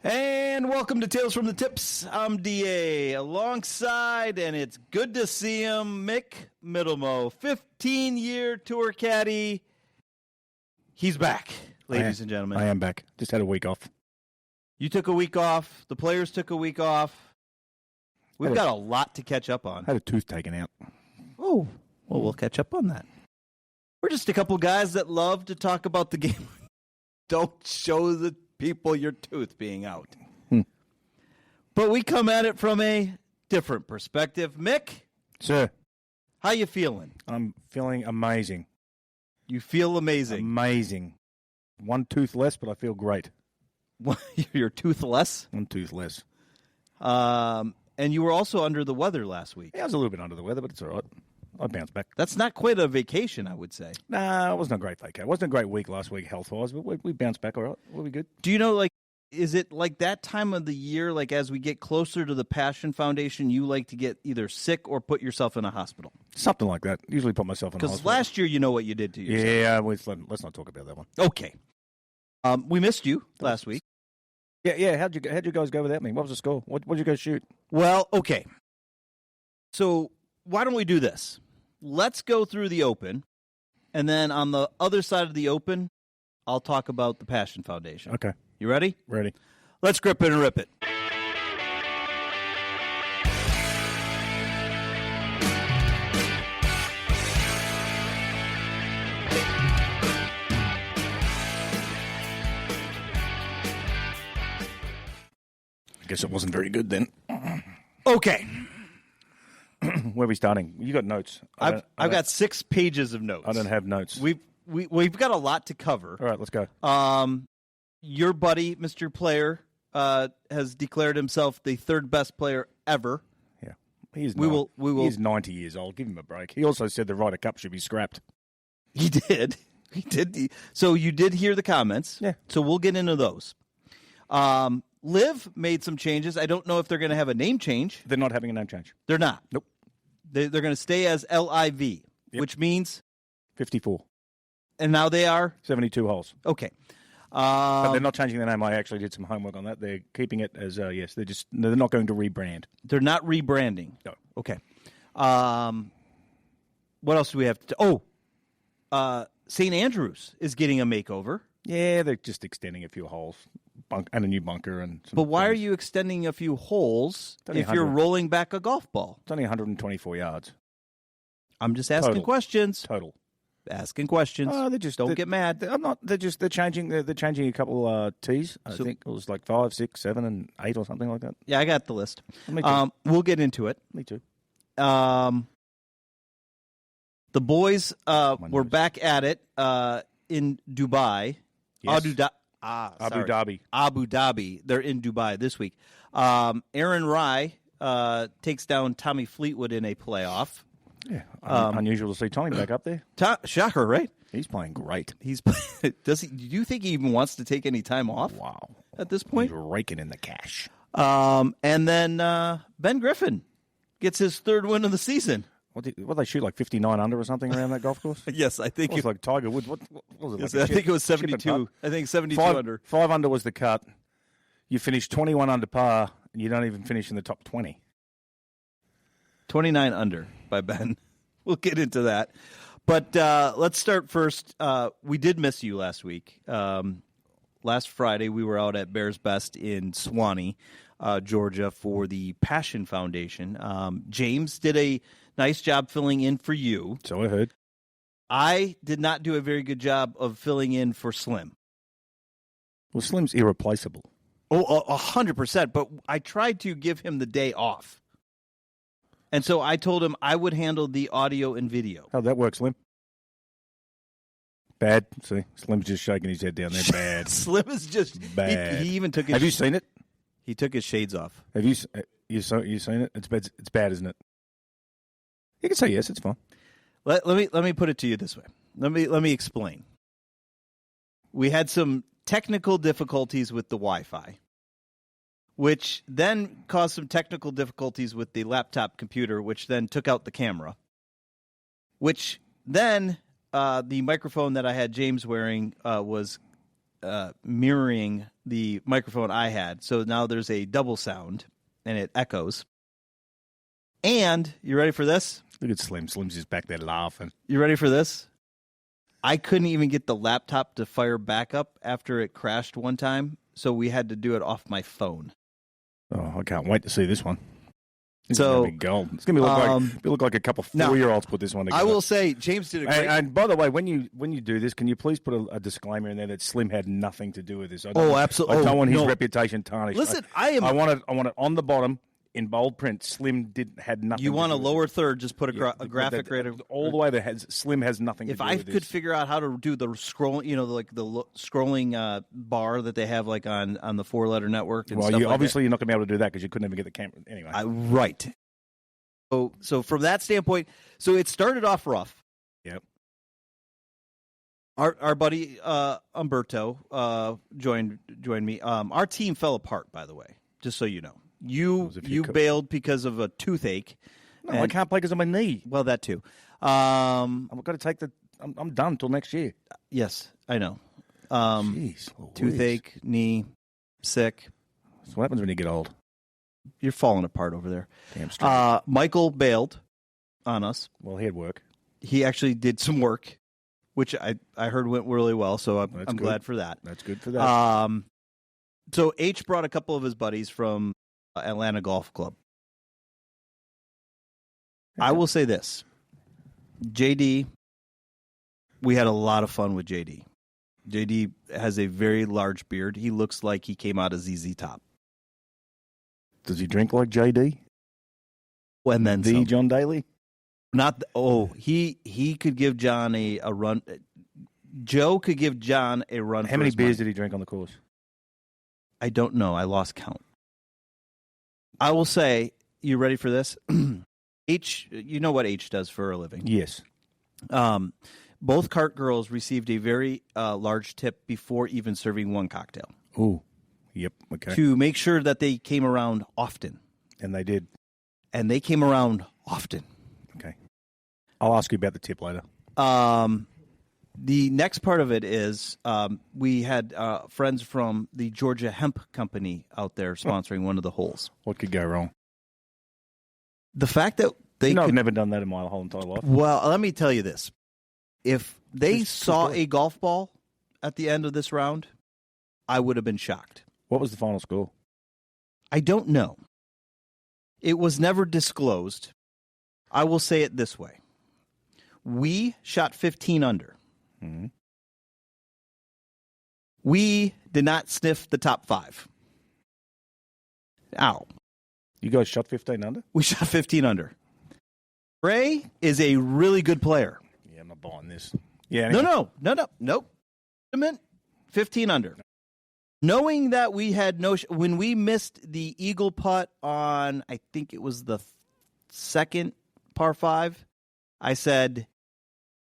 And welcome to Tales from the Tips. I'm DA alongside, and it's good to see him, Mick Middlemo, 15-year tour caddy. He's back, ladies and gentlemen. I am back. Just had a week off. You took a week off. The players took a week off. We've got a lot to catch up on. Had a tooth taken out. Oh, well, we'll catch up on that. We're just a couple guys that love to talk about the game. Don't show the people your tooth being out. But we come at it from a different perspective. Mick? Sir. How you feeling? I'm feeling amazing. You feel amazing? Amazing. One tooth less, but I feel great. You're toothless? One tooth less. And you were also under the weather last week. Yeah, I was a little bit under the weather, but it's all right. I bounced back. That's not quite a vacation, I would say. Nah, it wasn't a great vacation. It wasn't a great week last week health-wise, but we bounced back all right. We'll be good. Do you know, is it like that time of the year, as we get closer to the Passion Foundation, you like to get either sick or put yourself in a hospital? Something like that. Usually put myself in a hospital. Because last year, you know what you did to yourself. Yeah, let's not talk about that one. Okay. We missed you last week. Yeah. How'd you guys go without me? What was the score? What'd you guys shoot? Well, okay. So why don't we do this? Let's go through the Open, and then on the other side of the Open, I'll talk about the Passion Foundation. Okay. You ready? Ready. Let's grip it and rip it. I guess it wasn't very good then. Okay. Where are we starting? You got notes. I've got 6 pages of notes. I don't have notes. We've got a lot to cover. All right, let's go. Your buddy, Mr. Player, has declared himself the 3rd best player ever. Yeah, he's 90 years old. Give him a break. He also said the Ryder Cup should be scrapped. He did. He did. So you did hear the comments. Yeah. So we'll get into those. Liv made some changes. I don't know if they're going to have a name change. They're not having a name change. They're not. Nope. They're going to stay as LIV, yep. which means 54. And now they are 72 holes. Okay. But they're not changing the name. I actually did some homework on that. They're keeping it as yes. They're not going to rebrand. They're not rebranding. No. Okay. What else do we have to? St. Andrews is getting a makeover. Yeah, they're just extending a few holes and a new bunker and. But why are you extending a few holes if you're rolling back a golf ball? It's only 124 yards. I'm just asking questions. Total. Asking questions. Don't get mad. I'm not. They're changing. They're changing a couple tees. I think it was like 5, 6, 7, and 8 or something like that. Yeah, I got the list. Me too. We'll get into it. Me too. The boys were back at it in Dubai. Yes. Abu Dhabi. They're in Dubai this week. Aaron Rai takes down Tommy Fleetwood in a playoff. Yeah, unusual to see Tommy back up there. Shocker, right? He's playing great. Do you think he even wants to take any time off? Wow. At this point, he's raking in the cash. And then Ben Griffin gets his 3rd win of the season. What they shoot, like 59 under or something around that golf course? Yes, I think it was like Tiger Woods. What was it? Yes, like I think it was 72. I think 72 under. 5 under was the cut. You finished 21 under par, and you don't even finish in the top 20. 29 under by Ben. We'll get into that. But let's start first. We did miss you last week. Last Friday, we were out at Bears Best in Suwanee, Georgia, for the Passion Foundation. James did a nice job filling in for you. So I heard. I did not do a very good job of filling in for Slim. Well, Slim's irreplaceable. Oh, 100%. But I tried to give him the day off. And so I told him I would handle the audio and video. How'd that work, Slim? Bad. See, Slim's just shaking his head down there. Bad. Slim is just bad. He even took his. Have you seen it? He took his shades off. Have you seen it? It's bad. It's bad, isn't it? You can say yes. It's fine. Let me put it to you this way. Let me explain. We had some technical difficulties with the Wi-Fi, which then caused some technical difficulties with the laptop computer, which then took out the camera, which then the microphone that I had James wearing was mirroring the microphone I had. So now there's a double sound, and it echoes. And, you ready for this? Look at Slim. Slim's just back there laughing. You ready for this? I couldn't even get the laptop to fire back up after it crashed one time, so we had to do it off my phone. Oh, I can't wait to see this one. This So, is going to be gold. It's going to look like a couple of 4-year-olds put this one together. I will say, James did a great... And by the way, when you do this, can you please put a disclaimer in there that Slim had nothing to do with this? Absolutely. I don't want his reputation tarnished. Listen, I want it on the bottom in bold print. Slim had nothing. You to want do a with lower it. third? Just put a graphic right all the way. Slim has nothing. If to do I with could this. figure out how to do the scroll, scrolling bar that they have like on the 4-letter network. And stuff obviously you're not going to be able to do that because you couldn't even get the camera anyway. Right. So from that standpoint, so it started off rough. Yep. Our buddy Umberto joined me. Our team fell apart, by the way, just so you know. You bailed because of a toothache. No, I can't play because of my knee. Well, that too. I've got to take I'm done until next year. Yes, I know. Jeez, toothache, knee, sick. That's what happens when you get old. You're falling apart over there. Damn straight. Michael bailed on us. Well, he had work. He actually did some work, which I heard went really well, so I'm glad for that. That's good for that. So H brought a couple of his buddies from Atlanta Golf Club. I will say this. JD, we had a lot of fun with JD. JD has a very large beard. He looks like he came out of ZZ Top. Does he drink like JD? And then some. John Daly? He could give John a run. Joe could give John a run. How many beers did he drink on the course? I don't know. I lost count. I will say, you ready for this? H, you know what H does for a living. Yes. Both cart girls received a very large tip before even serving one cocktail. Ooh. Yep. Okay. To make sure that they came around often. And they did. And they came around often. Okay. I'll ask you about the tip later. The next part of it is we had friends from the Georgia Hemp Company out there sponsoring one of the holes. What could go wrong? The fact that I've never done that in my whole entire life. Well, let me tell you this. If they saw a golf ball at the end of this round, I would have been shocked. What was the final score? I don't know. It was never disclosed. I will say it this way. We shot 15 under. Mm-hmm. We did not sniff the top 5. Ow. You guys shot 15 under? We shot 15 under. Ray is a really good player. Yeah, I'm not buying this. Yeah. Nope. 15 under. Knowing that we had when we missed the eagle putt on, I think it was the second par 5, I said,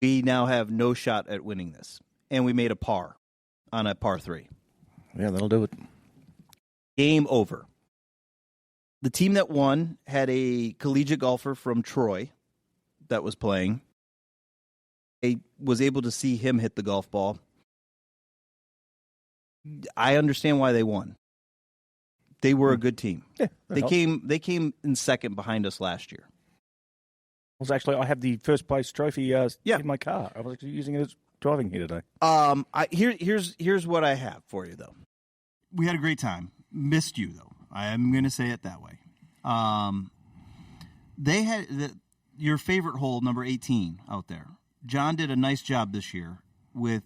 we now have no shot at winning this. And we made a par on a par 3. Yeah, that'll do it. Game over. The team that won had a collegiate golfer from Troy that was playing. I was able to see him hit the golf ball. I understand why they won. They were a good team. Yeah, they came in second behind us last year. I have the first place trophy in my car. I was actually using it as driving here today. Here's what I have for you though. We had a great time. Missed you though. I am going to say it that way. They had your favorite hole, number 18, out there. John did a nice job this year with.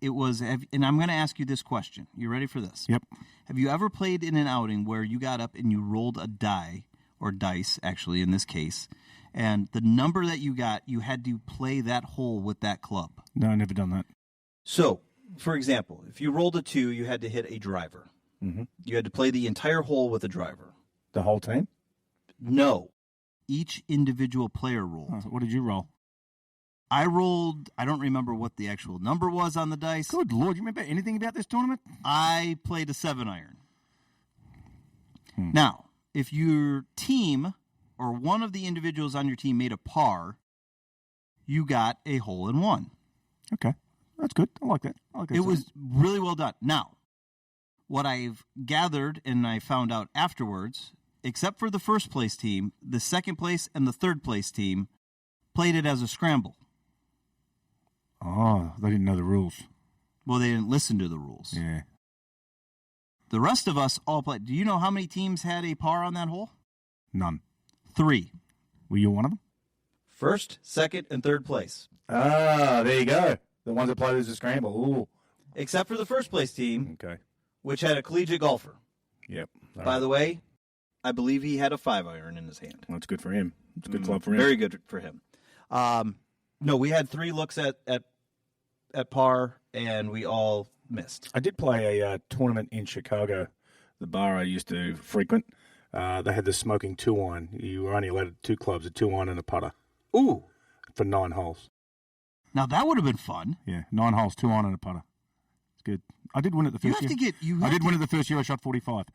And I'm going to ask you this question. You ready for this? Yep. Have you ever played in an outing where you got up and you rolled a die, or dice, actually, in this case, and the number that you got, you had to play that hole with that club? No, I've never done that. So, for example, if you rolled a 2, you had to hit a driver. Mm-hmm. You had to play the entire hole with a driver. The whole team? No. Each individual player rolled. Oh, what did you roll? I rolled, I don't remember what the actual number was on the dice. Good Lord, you remember anything about this tournament? I played a 7-iron. Now, if your team or one of the individuals on your team made a par, you got a hole in one. Okay. That's good. I like that. It was really well done. Now, what I've gathered and I found out afterwards, except for the first place team, the second place and the third place team played it as a scramble. Oh, they didn't know the rules. Well, they didn't listen to the rules. Yeah. The rest of us all played. Do you know how many teams had a par on that hole? None. 3. Were you one of them? First, second, and third place. Ah, there you go. The ones that played as a scramble. Ooh. Except for the first place team, Okay. which had a collegiate golfer. Yep. By the way, I believe he had a 5-iron in his hand. Well, that's good for him. It's a good club for him. Very good for him. No, we had 3 looks at par, and we all missed. I did play a tournament in Chicago, the bar I used to frequent. They had the smoking 2-iron. You were only allowed 2 clubs, a 2-iron and a putter. Ooh. For 9 holes. Now, that would have been fun. Yeah, 9 holes, 2-iron and a putter. It's good. I did win it the first year. I did win it the first year. I shot 45.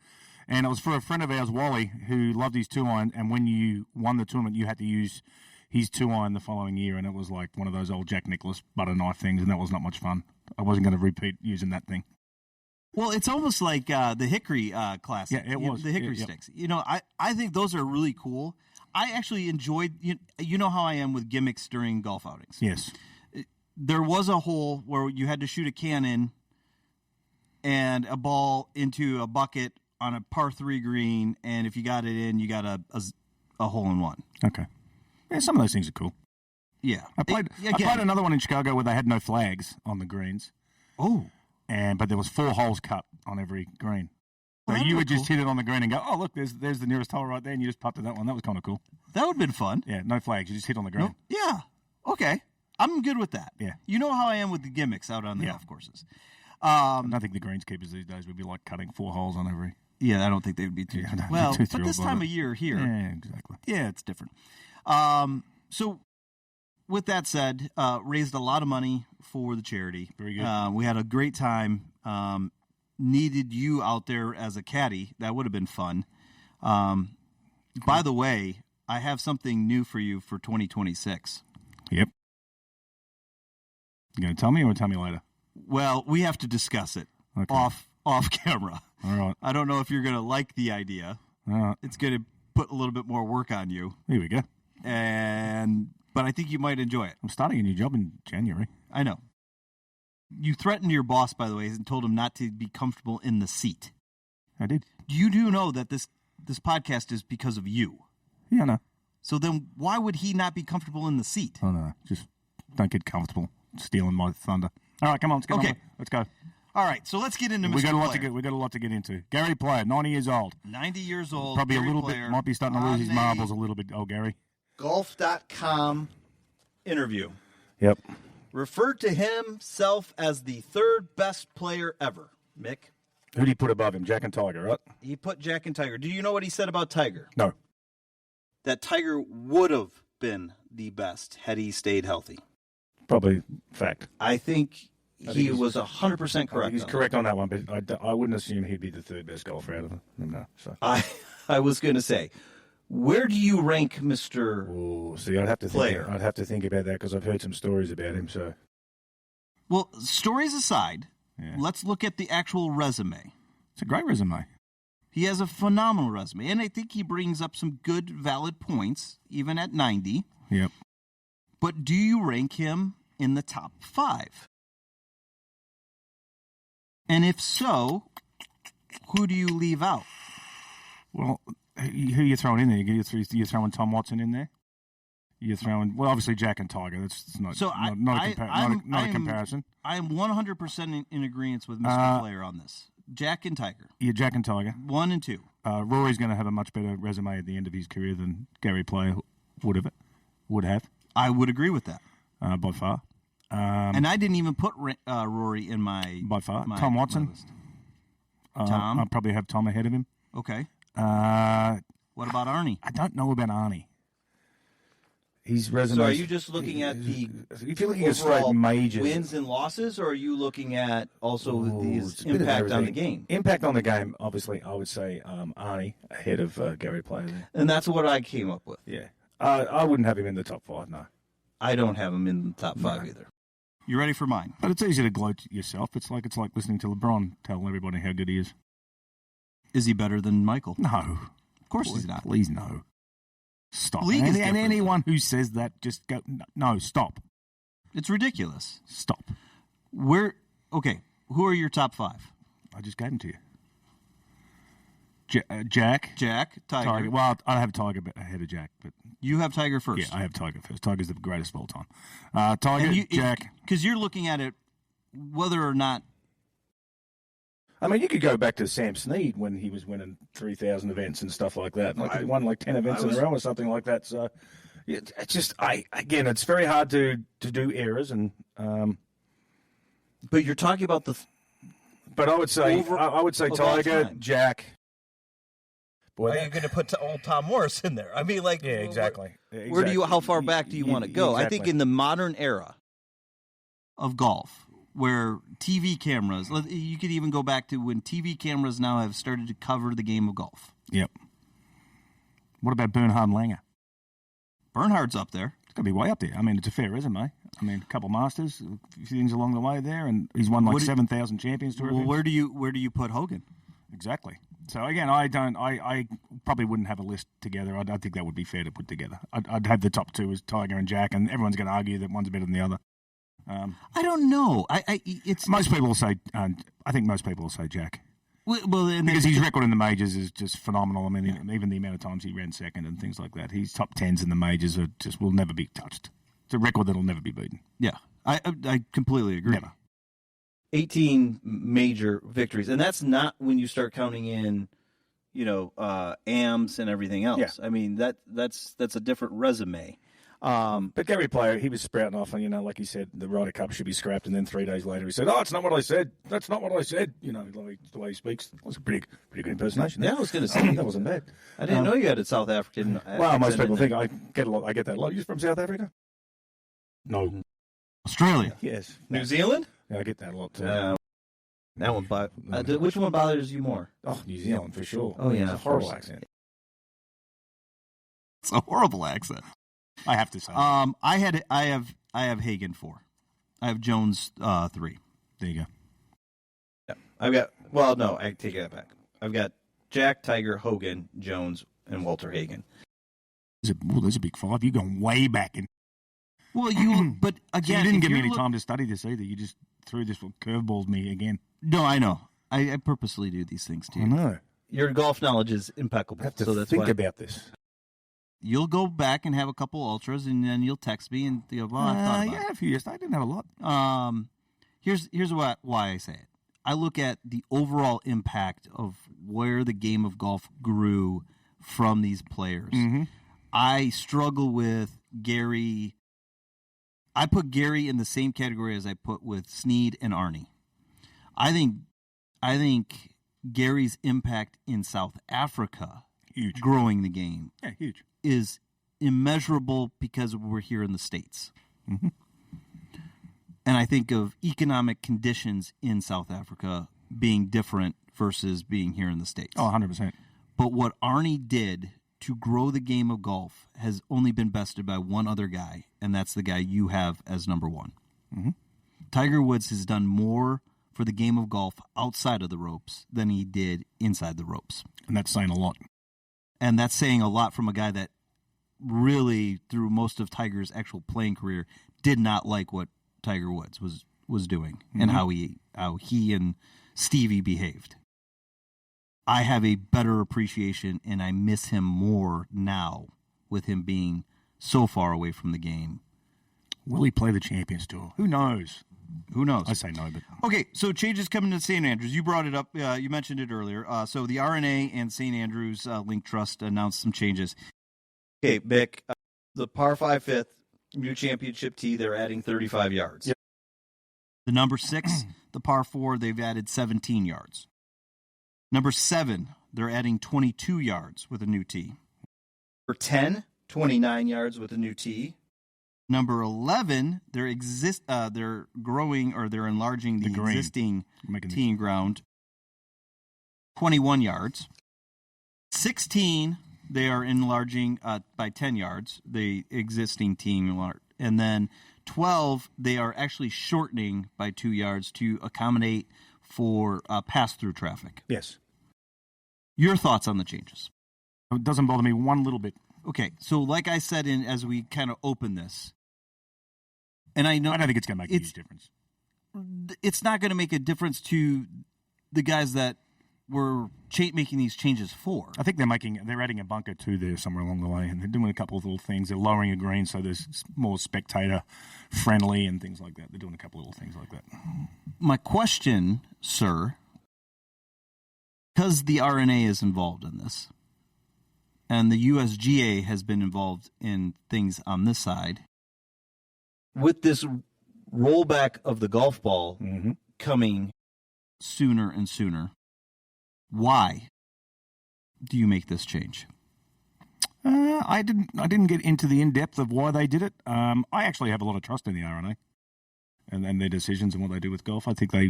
And it was for a friend of ours, Wally, who loved his 2-iron. And when you won the tournament, you had to use his 2-iron the following year. And it was like one of those old Jack Nicklaus butter knife things. And that was not much fun. I wasn't going to repeat using that thing. Well, it's almost like the hickory classic. Yeah, it was. The hickory sticks. You know, I think those are really cool. I actually enjoyed, you know how I am with gimmicks during golf outings. Yes. There was a hole where you had to shoot a cannon and a ball into a bucket on a par 3 green, and if you got it in, you got a hole-in-one. Okay. Yeah, some of those things are cool. Yeah. I played another one in Chicago where they had no flags on the greens. Oh. But there was 4 holes cut on every green. So you would just hit it on the green and go, oh, look, there's the nearest hole right there, and you just putted that one. That was kind of cool. That would have been fun. Yeah, no flags. You just hit on the green. No, yeah. Okay. I'm good with that. Yeah. You know how I am with the gimmicks out on the golf courses. I don't think the greenskeepers these days would be like cutting 4 holes on every. Yeah, I don't think they would be too. Yeah, well, but this time of year here. Yeah, exactly. Yeah, it's different. So, with that said, raised a lot of money for the charity. Very good. We had a great time. Needed you out there as a caddy. That would have been fun. By the way, I have something new for you for 2026. Yep. You going to tell me or tell me later? Well, we have to discuss it off camera. All right. I don't know if you're going to like the idea. All right. It's going to put a little bit more work on you. Here we go. But I think you might enjoy it. I'm starting a new job in January. I know. You threatened your boss, by the way, and told him not to be comfortable in the seat. I did. You do know that this podcast is because of you. Yeah, I know. So then why would he not be comfortable in the seat? Oh, no. Just don't get comfortable stealing my thunder. All right, come on. Let's get on. Let's go. All right, so let's get into Mr. We got a Player. lot to get into. Gary Player, 90 years old. 90 years old. Probably Gary a little Player, bit. Might be starting to lose his marbles a little bit. Oh, Gary. Golf.com interview. Yep. Referred to himself as the 3rd best player ever. Mick? Who did he put above him? Jack and Tiger, right? He put Jack and Tiger. Do you know what he said about Tiger? No. That Tiger would have been the best had he stayed healthy. Probably fact. I think he was 100% correct. He's correct on that one, but I wouldn't assume he'd be the 3rd best golfer out of them. No. So. I was going to say, where do you rank Mr. Oh, see, I'd have to Player? I'd have to think about that because I've heard some stories about him. So, Well, stories aside, let's look at the actual resume. It's a great resume. He has a phenomenal resume, and I think he brings up some good, valid points, even at 90. Yep. But do you rank him in the top 5? And if so, who do you leave out? Well, who are you throwing in there? You're throwing Tom Watson in there? You're throwing, well, obviously Jack and Tiger. That's not, so not a comparison. I am 100% in agreement with Mr. Player on this. Jack and Tiger. Yeah, Jack and Tiger. 1 and 2. Rory's going to have a much better resume at the end of his career than Gary Player would have. I would agree with that. By far. And I didn't even put Rory in my... By far. Tom Watson. Tom? I'll probably have Tom ahead of him. Okay. What about Arnie? I don't know about Arnie. His resume. So are you just looking at the if you're looking at straight majors, wins and losses, or are you looking at also his impact on the game? Impact on the game, obviously, I would say Arnie ahead of Gary Player there. And that's what I came up with. Yeah. I wouldn't have him in the top 5, no. I don't have him in the top 5 either. You ready for mine? But it's easy to gloat yourself. It's like listening to LeBron tell everybody how good he is. Is he better than Michael? No. Of course he's not. Please, no. Stop. League is and anyone who says that, just go, no, stop. It's ridiculous. Stop. Okay, who are your top 5? I just gave them to you. Jack, Tiger. Well, I have Tiger ahead of Jack, but you have Tiger first. Yeah, I have Tiger first. Tiger's the greatest of all time. Tiger, Jack. Because you're looking at it, whether or not. I mean, you could go back to Sam Snead when he was winning 3,000 events and stuff like that. Like he won like 10 events in a row or something like that. So it's just, again, it's very hard to do errors and. But you're talking about the. But I would say Tiger, Jack. Boy, are you going to put old Tom Morris in there? I mean, like, yeah, exactly. Where do you? How far back do you want to go? Exactly. I think in the modern era of golf, where TV cameras, you could even go back to when TV cameras now have started to cover the game of golf. Yep. What about Bernhard Langer? Bernhard's up there. It's got to be way up there. I mean, it's a fair resume. I mean, a couple Masters, a few things along the way there, and he's won like 7,000 Champions Tour. Well, where do you put Hogan? Exactly. So again, I probably wouldn't have a list together. I don't think that would be fair to put together. I'd have the top 2 as Tiger and Jack, and everyone's going to argue that one's better than the other. I don't know. Most people will say. I think most people will say Jack. Well, because his record in the majors is just phenomenal. I mean, even the amount of times he ran second and things like that, his top 10s in the majors will never be touched. It's a record that'll never be beaten. Yeah, I completely agree. Never. 18 major victories, and that's not when you start counting in, AMs and everything else. Yeah. I mean that's a different resume. But every player, he was sprouting off, and like he said, the Ryder Cup should be scrapped, and then 3 days later he said, "Oh, it's not what I said. That's not what I said." The way he speaks, it was a pretty good impersonation. Yeah, I was going to say that wasn't bad. I didn't know you had a South African. Well, most people think I get that a lot. You're from South Africa? No. Australia? Yes. New Zealand? Yeah, I get that a lot too. That one, which one bothers you more? Oh, New Zealand for sure. Oh yeah, it's a horrible accent. It's a horrible accent. I have to say. I have Hagen 4. I have Jones 3. There you go. Yeah. I've got. Well, no, I take that back. I've got Jack, Tiger, Hogan, Jones, and Walter Hagen. There's a big 5. You're going way back in. Well, but again, so you didn't give me any time to study this either. You just threw this curveball me again. No, I know. I purposely do these things to you. I know. Your golf knowledge is impeccable. I have to think about this. You'll go back and have a couple ultras, and then you'll text me and go, "Well, I thought about it." A few years. I didn't have a lot. Here's why I say it. I look at the overall impact of where the game of golf grew from these players. Mm-hmm. I struggle with Gary. I put Gary in the same category as I put with Snead and Arnie. I think Gary's impact in South Africa, huge, growing the game, huge, is immeasurable because we're here in the States. Mm-hmm. And I think of economic conditions in South Africa being different versus being here in the States. Oh, 100%. But what Arnie did to grow the game of golf has only been bested by one other guy, and that's the guy you have as number 1. Mm-hmm. Tiger Woods has done more for the game of golf outside of the ropes than he did inside the ropes. And that's saying a lot. And that's saying a lot from a guy that really, through most of Tiger's actual playing career, did not like what Tiger Woods was doing, mm-hmm. and how he and Stevie behaved. I have a better appreciation, and I miss him more now with him being so far away from the game. Will he play the Champions Tour? Who knows? Who knows? I say no, but... Okay, so changes coming to St. Andrews. You brought it up. You mentioned it earlier. So the RNA and St. Andrews Link Trust announced some changes. Okay, Vic, the par 5 fifth, new championship tee, they're adding 35 yards. Yep. The number 6, the par 4, they've added 17 yards. Number 7, they're adding 22 yards with a new tee. For 10, 29 yards with a new tee. Number 11, they're growing, or they're enlarging the existing teeing ground, 21 yards. 16, they are enlarging by 10 yards, the existing teeing And then 12, they are actually shortening by 2 yards to accommodate for pass-through traffic. Yes. Your thoughts on the changes? It doesn't bother me one little bit. Okay, so like I said as we kind of open this, and I don't think it's going to make a huge difference. It's not going to make a difference to the guys that were making these changes for. I think they're adding a bunker too there somewhere along the way, and they're doing a couple of little things. They're lowering a green so there's more spectator friendly and things like that. They're doing a couple of little things like that. My question, sir, because the RNA is involved in this, and the USGA has been involved in things on this side, with this rollback of the golf ball coming sooner and sooner, why do you make this change? I didn't get into the in-depth of why they did it. I actually have a lot of trust in the RNA and their decisions and what they do with golf. I think they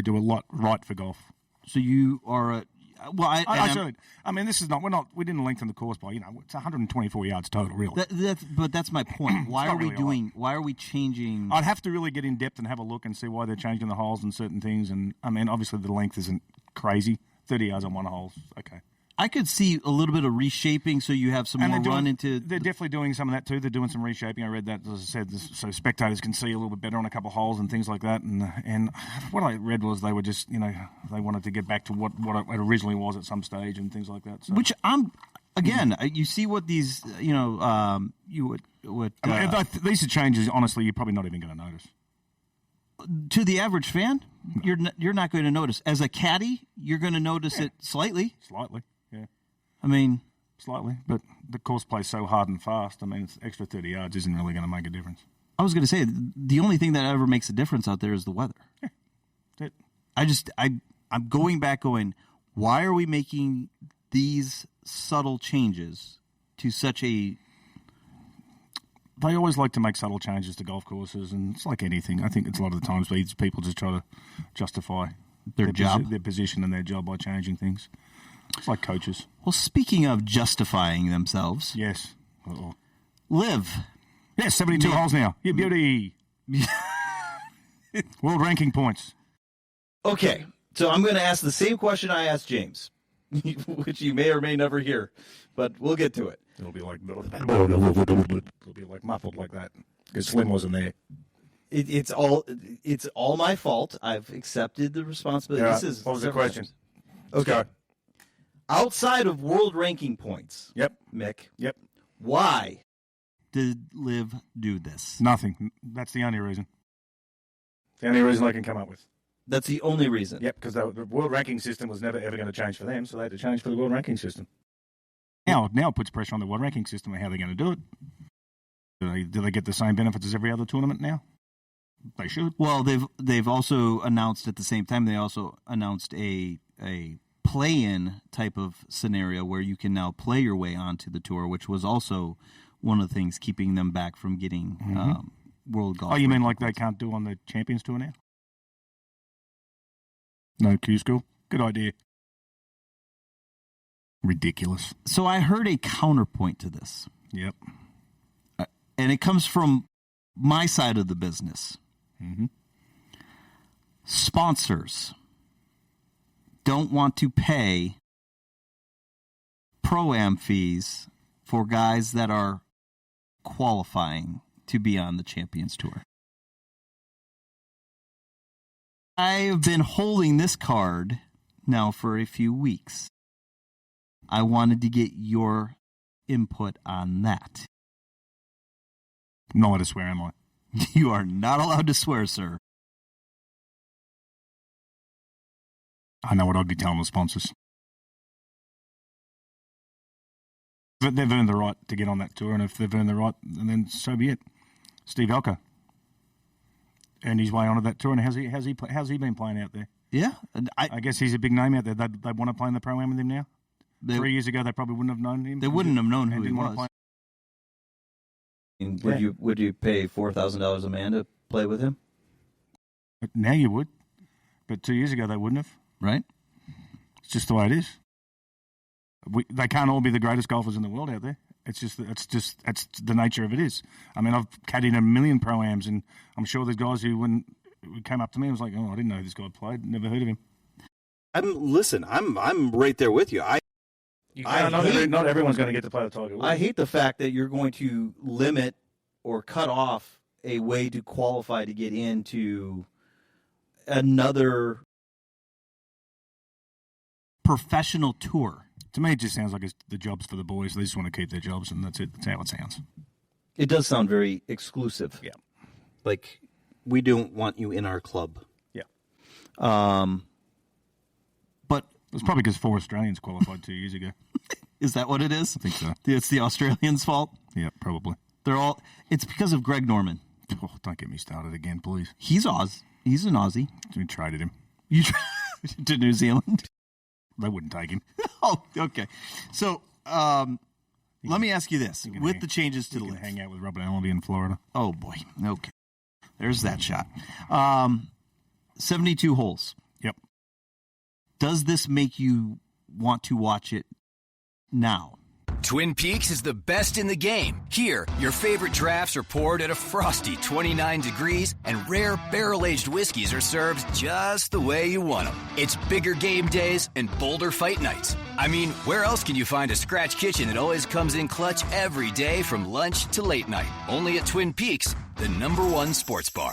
do a lot right for golf. So you are this is not. We didn't lengthen the course by it's 124 yards total, really. But that's my point. Why are we doing? Why are we changing? I'd have to really get in depth and have a look and see why they're changing the holes and certain things. And obviously the length isn't crazy. 30 yards on one hole, okay. I could see a little bit of reshaping, so you have some more run into. They're definitely doing some of that too. They're doing some reshaping. I read that, as I said, so spectators can see a little bit better on a couple of holes and things like that. And what I read was they were just, they wanted to get back to what it originally was at some stage and things like that. So. Which you see what these, these are changes. Honestly, you're probably not even going to notice. To the average fan, you're not going to notice. As a caddy, you're going to notice it slightly. Slightly. Yeah. Slightly, but the course plays so hard and fast. It's extra 30 yards isn't really going to make a difference. I was going to say, the only thing that ever makes a difference out there is the weather. Yeah, that's it. I'm going back why are we making these subtle changes to such a... They always like to make subtle changes to golf courses, and it's like anything. I think it's a lot of the times people just try to justify their job, their position and their job by changing things. It's like coaches. Well, speaking of justifying themselves. Yes. Live. Yes, 72 holes now. You beauty. World ranking points. Okay, so I'm going to ask the same question I asked James, which you may or may never hear, but we'll get to it. It'll be like muffled like that because Slim wasn't there. It's all my fault. I've accepted the responsibility. Yeah. What was the question? Okay. Outside of world ranking points. Yep. Mick. Yep. Why did Liv do this? Nothing. That's the only reason. The only reason I can come up with. That's the only reason. Yep, because the world ranking system was never ever going to change for them, so they had to change for the world ranking system. Now it puts pressure on the world ranking system and how they're going to do it. Do they get the same benefits as every other tournament now? They should. Well, they've also announced at the same time, they also announced a play-in type of scenario where you can now play your way onto the tour, which was also one of the things keeping them back from getting world golf. Oh, you mean like they can't do on the Champions Tour now? No Q school? Good idea. Ridiculous. So I heard a counterpoint to this. Yep. And it comes from my side of the business. Mm-hmm. Sponsors don't want to pay pro-am fees for guys that are qualifying to be on the Champions Tour. I have been holding this card now for a few weeks. I wanted to get your input on that. I'm not allowed to swear, am I? You are not allowed to swear, sir. I know what I'd be telling the sponsors. But they've earned the right to get on that tour, and if they've earned the right, then so be it. Steve Elko earned his way onto that tour, and how's he been playing out there? Yeah. I guess he's a big name out there. They want to play in the Pro-Am with him now? 3 years ago, they probably wouldn't have known him. They wouldn't have known who he was. Would you pay $4,000 a man to play with him? But now you would. But 2 years ago, they wouldn't have. Right. It's just the way it is. They can't all be the greatest golfers in the world out there. It's just that's the nature of it is. I mean, I've caddied in a million pro-ams, and I'm sure there's guys who came up to me and was like, "Oh, I didn't know this guy played. Never heard of him." I'm right there with you. Not everyone's going to get to play the Tiger Woods. I hate the fact that you're going to limit or cut off a way to qualify to get into another professional tour. To me, it just sounds like it's the job's for the boys. They just want to keep their jobs, and that's it. That's how it sounds. It does sound very exclusive. Yeah. Like, we don't want you in our club. Yeah. But it's probably because 4 Australians qualified 2 years ago. Is that what it is? I think so. It's the Australians' fault? Yeah, probably. It's because of Greg Norman. Oh, don't get me started again, please. He's an Aussie. We traded him. You to New Zealand? They wouldn't take him. Oh, okay. So, let me ask you this. With the changes to the LIV. LIV. Hang out with Robert Allenby in Florida. Oh, boy. Okay. There's that shot. 72 holes. Yep. Does this make you want to watch it now? Twin Peaks is the best in the game. Here, your favorite drafts are poured at a frosty 29 degrees, and rare barrel-aged whiskeys are served just the way you want them. It's bigger game days and bolder fight nights. I mean, where else can you find a scratch kitchen that always comes in clutch every day from lunch to late night? Only at Twin Peaks, the #1 sports bar.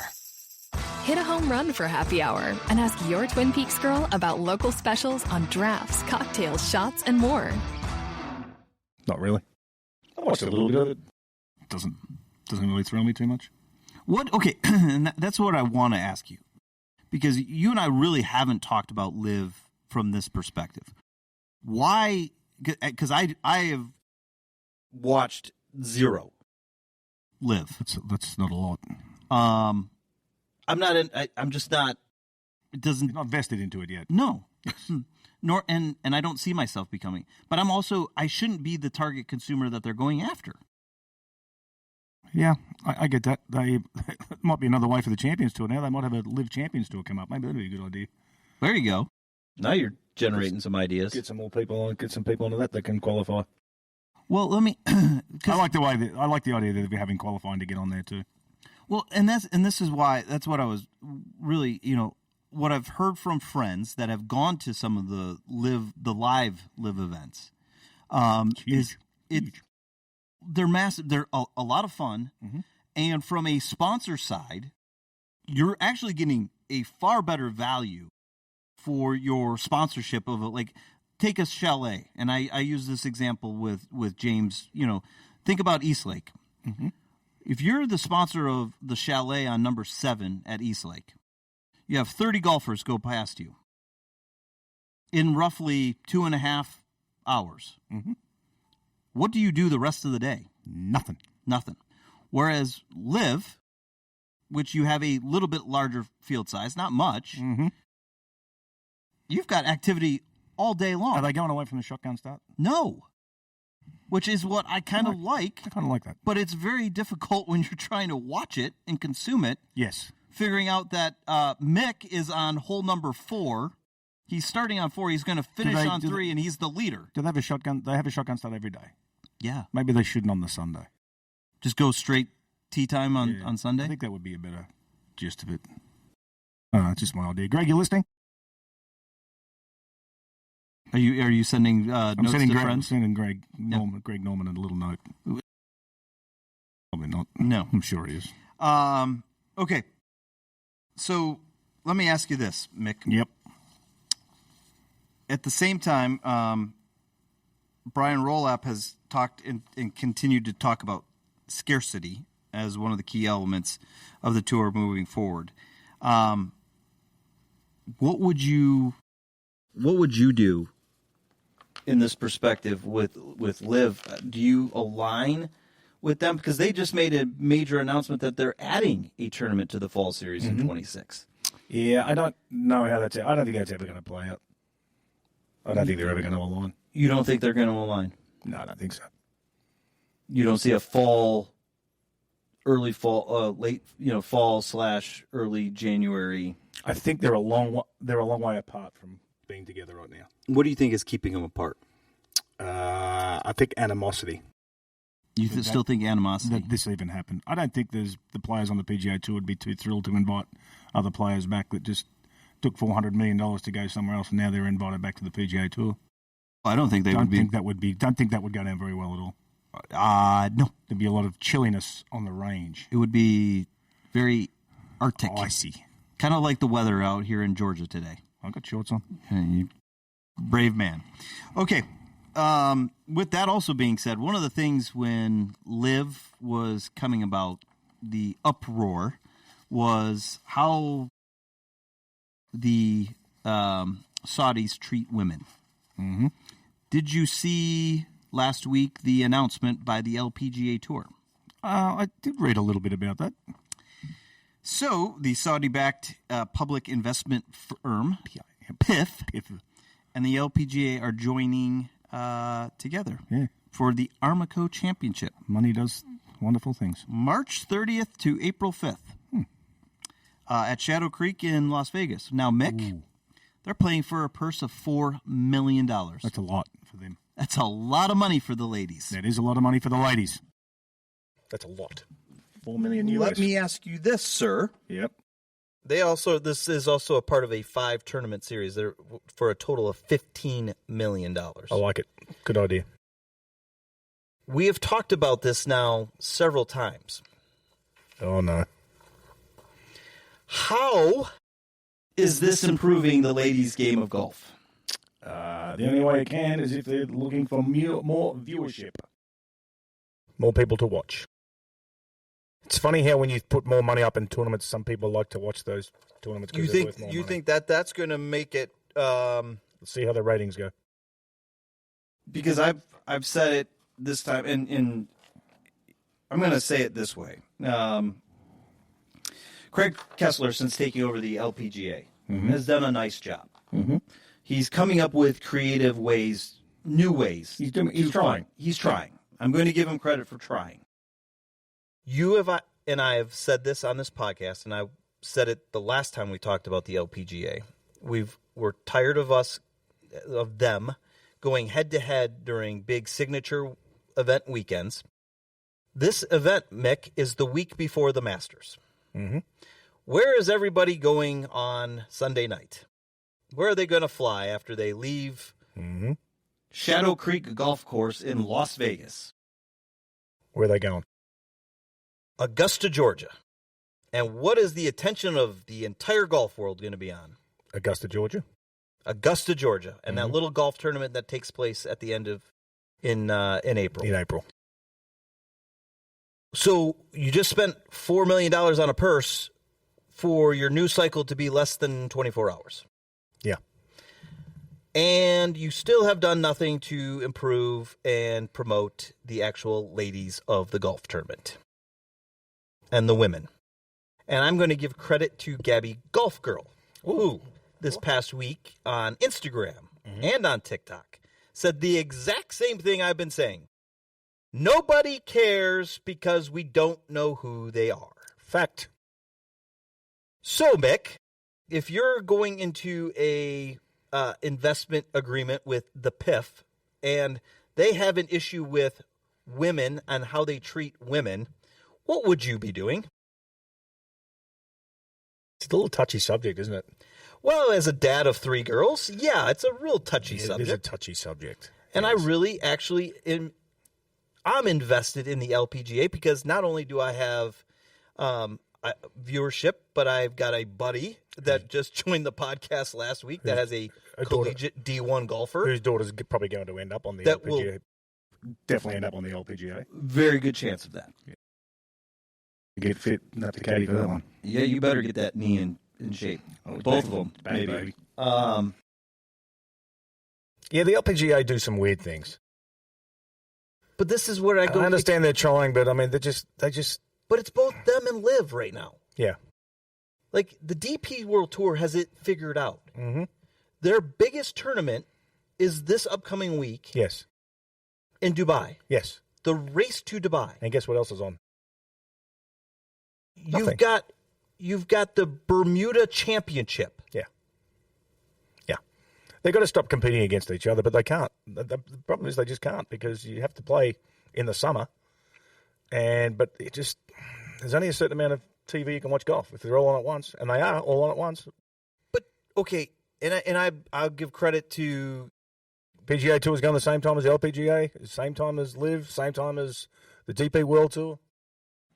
Hit a home run for happy hour and ask your Twin Peaks girl about local specials on drafts, cocktails, shots, and more. Not really. I watched a little bit of it. Doesn't really thrill me too much. What? Okay, and that's what I want to ask you, because you and I really haven't talked about LIV from this perspective. Why? Because I have watched 0 LIV. That's not a lot. I'm not in. I'm just not. It doesn't. You're not vested into it yet. No. Nor and I don't see myself becoming. But I shouldn't be the target consumer that they're going after. Yeah, I get that. It might be another way for the Champions Tour now. They might have a LIV Champions Tour come up. Maybe that'd be a good idea. There you go. Now you're generating some ideas. Get some more people on. Get some people into that can qualify. Well, let me. I like the idea that they're having qualifying to get on there too. Well, this is why that's what I was really, what I've heard from friends that have gone to some of the live LIV events, they're massive. They're a lot of fun, and from a sponsor side, you're actually getting a far better value for your sponsorship of take a chalet, and I use this example with James. Think about Eastlake. Mm-hmm. If you're the sponsor of the chalet on number 7 at Eastlake, you have 30 golfers go past you in roughly 2.5 hours. Mm-hmm. What do you do the rest of the day? Nothing. Whereas LIV, which you have a little bit larger field size, not much, you've got activity all day long. Are they going away from the shotgun start? No. Which is what I kind of like. I kind of like that. But it's very difficult when you're trying to watch it and consume it. Yes. Figuring out that Mick is on hole number 4. He's starting on 4. He's going to finish on 3, and he's the leader. Do they have a shotgun? They have a shotgun start every day. Yeah. Maybe they shouldn't on the Sunday. Just go straight tee time on Sunday? I think that would be a better gist of it. It's just my idea. Greg, you listening? Are you sending notes to friends? I'm sending Greg Norman a little note. Probably not. No. I'm sure he is. Okay. So let me ask you this, Mick. Yep. At the same time, Brian Rolap has talked and continued to talk about scarcity as one of the key elements of the tour moving forward. What would you do in this perspective with LIV? Do you align with them? Because they just made a major announcement that they're adding a tournament to the Fall Series in 26. Yeah, I don't know how that's. I don't think that's ever going to play out. I don't think they're ever going to align. You don't think they're going to align? No, I don't think so. You don't see a early fall, late, fall/early January. I think they're a long way apart from being together right now. What do you think is keeping them apart? I think animosity. You still think Animosity? That this even happened. I don't think the players on the PGA Tour would be too thrilled to invite other players back that just took $400 million to go somewhere else, and now they're invited back to the PGA Tour. I don't think Don't think that would go down very well at all. No. There'd be a lot of chilliness on the range. It would be very Arctic. Icy. Kind of like the weather out here in Georgia today. I've got shorts on. You brave man. Okay. With that also being said, one of the things when Liv was coming about, the uproar was how the Saudis treat women. Mm-hmm. Did you see last week the announcement by the LPGA Tour? I did read a little bit about that. So, the Saudi-backed public investment firm, PIF, and the LPGA are joining together for the Armico Championship. Money does wonderful things. March 30th to April 5th at Shadow Creek in Las Vegas. Now, Mick, they're playing for a purse of $4 million. That's a lot for them. That's a lot of money for the ladies. That is a lot of money for the ladies. That's a lot. $4 million US. Let me ask you this, sir. Yep. This is also a part of a 5-tournament series. They're for a total of $15 million. I like it. Good idea. We have talked about this now several times. Oh, no. How Is this improving the ladies' game of golf? The only way it can is if they're looking for more viewership. More people to watch. It's funny how when you put more money up in tournaments, some people like to watch those tournaments. You think that's going to make it? Let's see how the ratings go. Because I've said it this time, and I'm going to say it this way. Craig Kessler, since taking over the LPGA, has done a nice job. Mm-hmm. He's coming up with creative ways, new ways. He's trying. He's trying. I'm going to give him credit for trying. And I have said this on this podcast, and I said it the last time we talked about the LPGA. We're tired of them going head to head during big signature event weekends. This event, Mick, is the week before the Masters. Mm-hmm. Where is everybody going on Sunday night? Where are they going to fly after they leave? Mm-hmm. Shadow Creek Golf Course in Las Vegas. Where are they going? Augusta, Georgia. And what is the attention of the entire golf world going to be on? Augusta, Georgia. Augusta, Georgia, and that little golf tournament that takes place at the end of in April. In April. So you just spent $4 million on a purse for your news cycle to be less than 24 hours. Yeah. And you still have done nothing to improve and promote the actual ladies of the golf tournament and the women. And I'm going to give credit to Gabby Golf Girl, who this past week on Instagram and on TikTok said the exact same thing I've been saying. Nobody cares because we don't know who they are. Fact. So, Mick, if you're going into a investment agreement with the PIF and they have an issue with women and how they treat women, what would you be doing? It's a little touchy subject, isn't it? Well, as a dad of 3 girls, yeah, it's a real touchy subject. It is a touchy subject. And I really actually I'm invested in the LPGA because not only do I have viewership, but I've got a buddy that just joined the podcast last week that has a collegiate D1 golfer. Whose daughter's probably going to end up on the LPGA. Definitely end up on the LPGA. Very good chance of that. Yeah. Get fit, not the caddy for that one. Yeah, you better get that knee in shape. Both of them, maybe. Yeah, the LPGA do some weird things. But this is where I go. I understand they're trying, but I mean, they just. But it's both them and Liv right now. Yeah. Like the DP World Tour has it figured out. Mm-hmm. Their biggest tournament is this upcoming week. Yes. In Dubai. Yes. The race to Dubai. And guess what else is on? You've got the Bermuda Championship. Yeah. Yeah. They've got to stop competing against each other, but they can't. The problem is they just can't because you have to play in the summer But it just, there's only a certain amount of TV you can watch golf if they're all on at once, and they are all on at once. But okay, I'll give credit to PGA Tour's going the same time as the LPGA, same time as LIV, same time as the DP World Tour.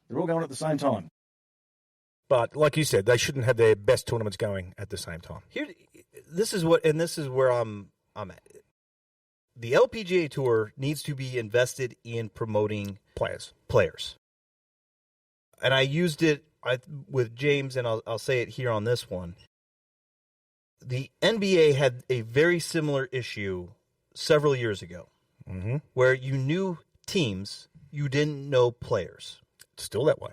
They're all going at the same time. But like you said, they shouldn't have their best tournaments going at the same time. This is where I'm at. The LPGA Tour needs to be invested in promoting players. And I used it with James, and I'll say it here on this one. The NBA had a very similar issue several years ago, where you knew teams, you didn't know players. It's still that way.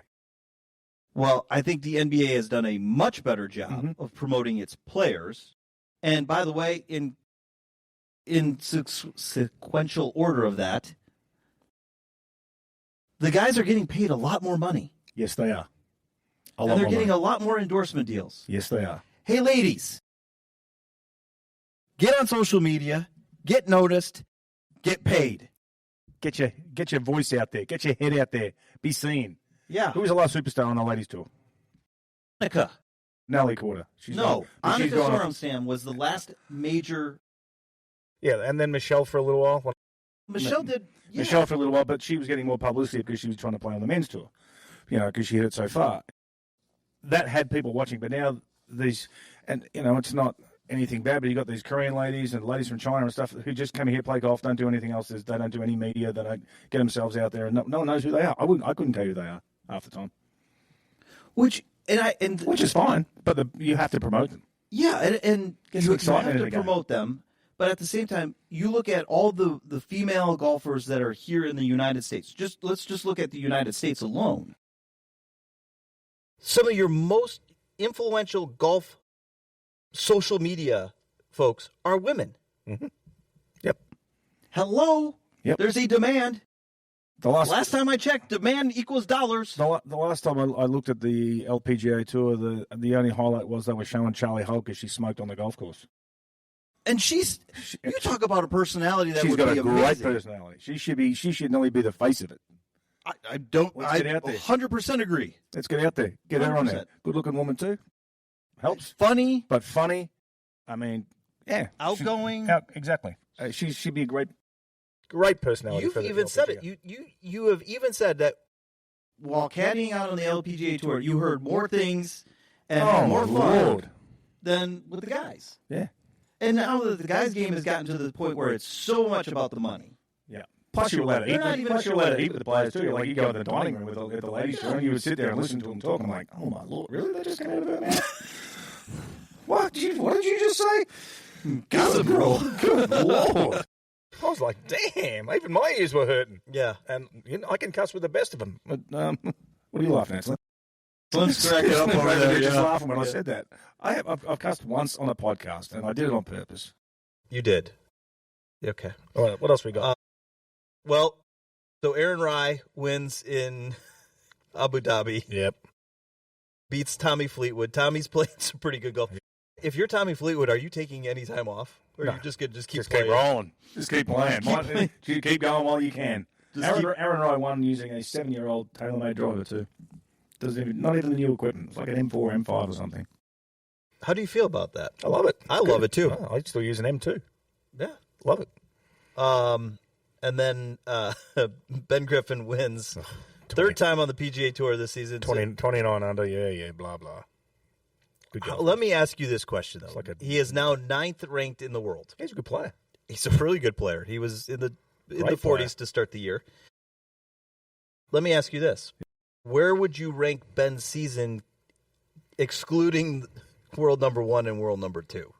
Well, I think the NBA has done a much better job of promoting its players. And by the way, in sequential order of that, the guys are getting paid a lot more money. Yes, they are. And they're getting a lot more endorsement deals. Yes, they are. Hey, ladies, get on social media, get noticed, get paid. Get your voice out there. Get your head out there. Be seen. Yeah. Who was the last superstar on the ladies' tour? Annika. Nelly Quarter. Annika Sorenstam was the last major. Yeah, and then Michelle for a little while. Michelle did. Yeah. Michelle for a little while, but she was getting more publicity because she was trying to play on the men's tour. Because she hit it so far. That had people watching, but now these, and it's not anything bad, but you got these Korean ladies and ladies from China and stuff who just come here, play golf, don't do anything else. They don't do any media. They don't get themselves out there, and no one knows who they are. I couldn't tell you who they are half the time. Which is fine, but you have to promote them. Yeah, and you have to again. promote them, but at the same time, you look at all the female golfers that are here in the United States. Let's just look at the United States alone. Some of your most influential golf social media folks are women. Mm-hmm. Yep. Hello. Yep. There's a demand. The last time I checked, demand equals dollars. The last time I looked at the LPGA Tour, the only highlight was they were showing Charlie Holt as she smoked on the golf course. And you talk about a personality that would be amazing. She's got a great personality. She should nearly be the face of it. I 100% agree. Let's get out there. Get 100%. Her on there. Good-looking woman, too. Helps. Funny. But funny. I mean, yeah. Outgoing. Exactly. She'd be a great personality. You've even said it. You have even said that while caddying out on the LPGA Tour, you heard more things and more fun than with the guys. Yeah. And now that the guys' game has gotten to the point where it's so much about the money. Yeah. Plus, you're allowed to eat with the players, too. Like, you go in the dining room with the ladies, and you would sit there and listen to them talk. I'm like, oh, my Lord, really? That just came out of her mouth? What did you just say? Gossip girl. Good Lord. I was like, damn, even my ears were hurting. Yeah. And I can cuss with the best of them. But, what are you laughing at? Let's crack it up over there. Just laughing when I said that. I've cussed once on a podcast, and I did it on purpose. You did. Okay. All right, what else we got? So Aaron Rai wins in Abu Dhabi. Yep. Beats Tommy Fleetwood. Tommy's playing some pretty good golf. If you're Tommy Fleetwood, are you taking any time off? Or are you just going to keep playing? Keep rolling. Just keep playing. Keep going while you can. Aaron Rai won using a 7-year-old TaylorMade driver, too. Not even the new equipment. It's like an M4, M5 or something. How do you feel about that? I love it. I love it, too. I still use an M2. Yeah. Love it. And then Ben Griffin wins. Third time on the PGA Tour this season. 29 under, yeah, blah, blah. Good golf. Let me ask you this question, though. He is now 9th ranked in the world. He's a good player. He's a really good player. He was in the 40s to start the year. Let me ask you this. Where would you rank Ben's season, excluding world number 1 and world number 2?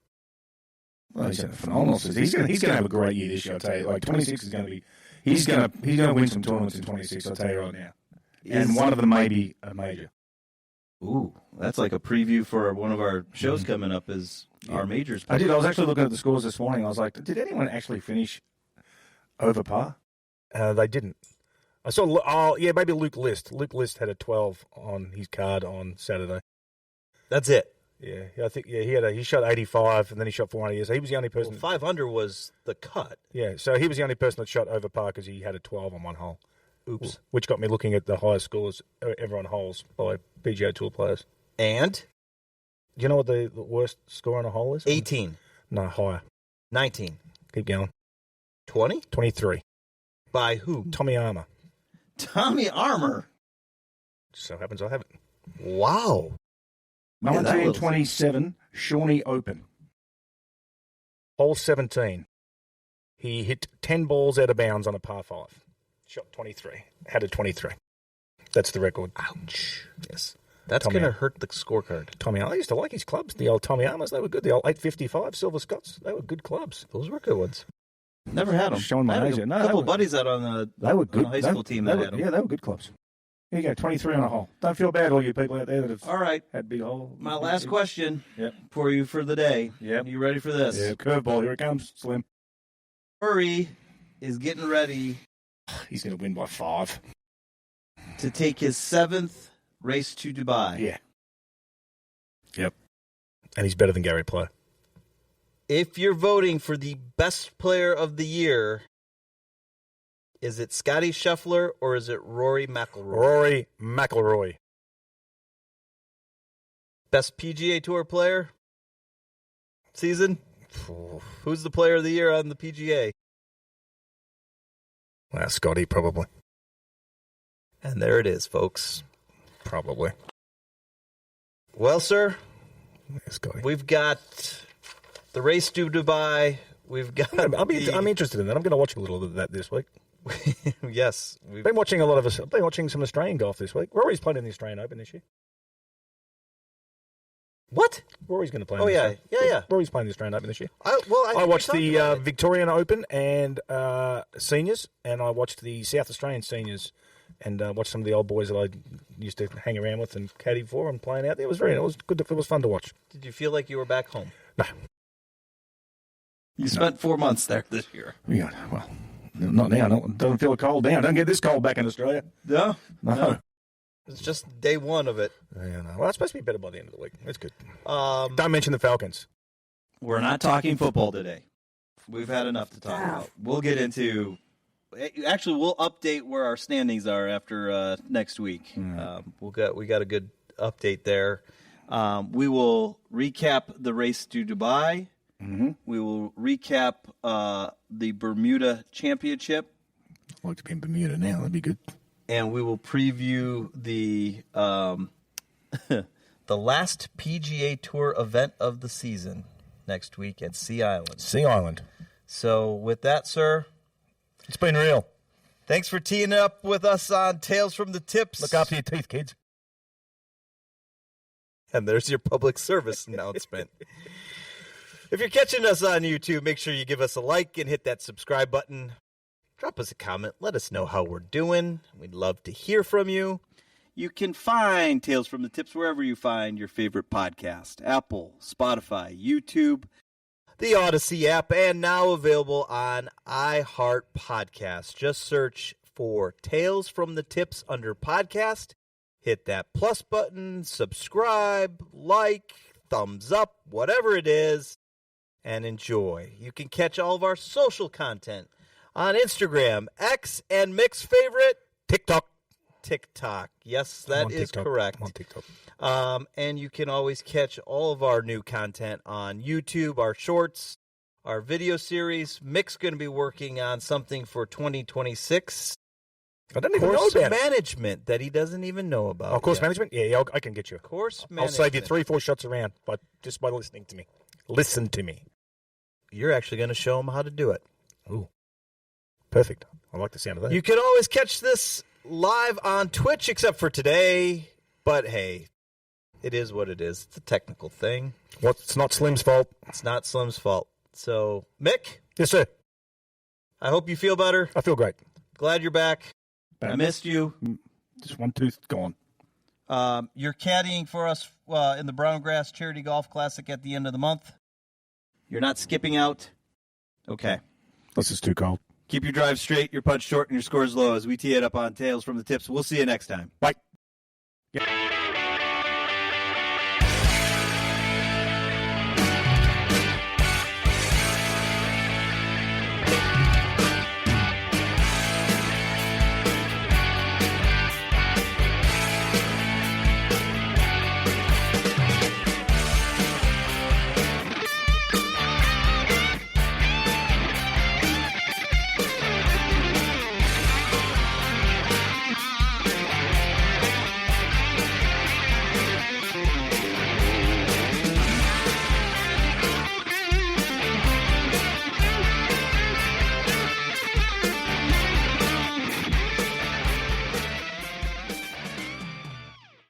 Well, he's had a phenomenal season. He's going to have a great year this year, I'll tell you. Like, 26 is going to be... He's going to win some tournaments in 26, I'll tell you right now. And one of them may be a major. Ooh, that's like a preview for one of our shows coming up is our majors. I was actually looking at the scores this morning. I was like, did anyone actually finish over par? They didn't. I saw, maybe Luke List. Luke List had a 12 on his card on Saturday. That's it. Yeah, I think he shot 85 and then he shot 400. So he was the only person. 5 under was the cut. Yeah, so he was the only person that shot over par because he had a 12 on one hole. Oops. Which got me looking at the highest scores ever on holes by PGA Tour players. And? Do you know what the worst score on a hole is? 18. No, higher. 19. Keep going. 20? 23. By who? Tommy Armour. Tommy Armour. So happens I have it. Wow. 1927 Shawnee Open. Hole 17. He hit 10 balls out of bounds on a par 5. Shot 23. Had a 23. That's the record. Ouch. Yes. That's Tommy going to Armour. hurt the scorecard. Tommy Armour. I used to like his clubs. The old Tommy Armours, they were good. The old 855 Silver Scots, they were good clubs. Those were good ones. Never had them. Showing my I had age. a No, couple they were- buddies out on the They were good. high school team that had them. Yeah, they were good clubs. Here you go, 23 on a hole. Don't feel bad, all you people out there that have All right. had big hole. My last question Yep. for you for the day. Yep. You ready for this? Yeah, curveball. Here it comes, Slim. Murray is getting ready He's going to win by 5. to take his 7th race to Dubai. Yeah. Yep. And he's better than Gary Player. If you're voting for the best player of the year, is it Scotty Scheffler or is it Rory McIlroy? Rory McIlroy. Best PGA Tour player season? Who's the player of the year on the PGA? Well, Scotty, probably. And there it is, folks. Probably. Well, sir, Yeah, Scotty. we've got the race to Dubai. We've got. I'm interested in that. I'm going to watch a little of that this week. Yes. I've been watching some Australian golf this week. Rory's played in the Australian Open this year. What? Rory's going to play. Oh, in the yeah. Australian- Yeah. Rory's playing the Australian Open this year. I watched think we the talked about it. Victorian Open and seniors, and I watched the South Australian seniors, and watched some of the old boys that I used to hang around with and caddy for and playing out there. It was good. It was fun to watch. Did you feel like you were back home? No, You spent 4 months there this year. yeah, well, not now. It doesn't feel cold now. Don't get this cold back in Australia. No? No. It's just day one of it. Yeah, no. Well, it's supposed to be better by the end of the week. That's good. Um, Don't mention the Falcons. We're not talking football today. We've had enough to talk about. We'll get into... Actually, we'll update where our standings are after next week. we got a good update there. We will recap the race to Dubai. Mm-hmm. We will recap the Bermuda Championship. I'd like to be in Bermuda now. That'd be good. And we will preview the the last PGA Tour event of the season next week at Sea Island. Sea Island. So with that, sir, It's been real. thanks for teeing up with us on Tales from the Tips. Look after your teeth, kids. And there's your public service announcement. If you're catching us on YouTube, make sure you give us a like and hit that subscribe button. Drop us a comment. Let us know how we're doing. We'd love to hear from you. You can find Tales from the Tips wherever you find your favorite podcast. Apple, Spotify, YouTube. The Odyssey app, and now available on iHeart Podcast. Just search for Tales from the Tips under podcast. Hit that plus button, subscribe, like, thumbs up, whatever it is, and enjoy. You can catch all of our social content on Instagram, X, and Mick's favorite, TikTok. TikTok. Yes, I'm that on is TikTok. correct. I'm on TikTok. And you can always catch all of our new content on YouTube, our shorts, our video series. Mick's going to be working on something for 2026. I don't even know Course about it. management that he doesn't even know about. Oh, course yet. management? Yeah, I can get you. Course I'll management. save you 3-4 shots around just by listening to me. Listen to me. You're actually going to show him how to do it. Ooh. Perfect. I like the sound of that. You can always catch this live on Twitch, except for today. But hey, it is what it is. It's a technical thing. It's not Slim's fault. It's not Slim's fault. So, Mick, Yes, sir. I hope you feel better. I feel great. Glad you're back. I missed you. Just one tooth gone. You're caddying for us in the Brown Grass Charity Golf Classic at the end of the month. You're not skipping out. Okay. This is too cold. Keep your drive straight, your putts short, and your scores low as we tee it up on Tales from the Tips. We'll see you next time. Bye.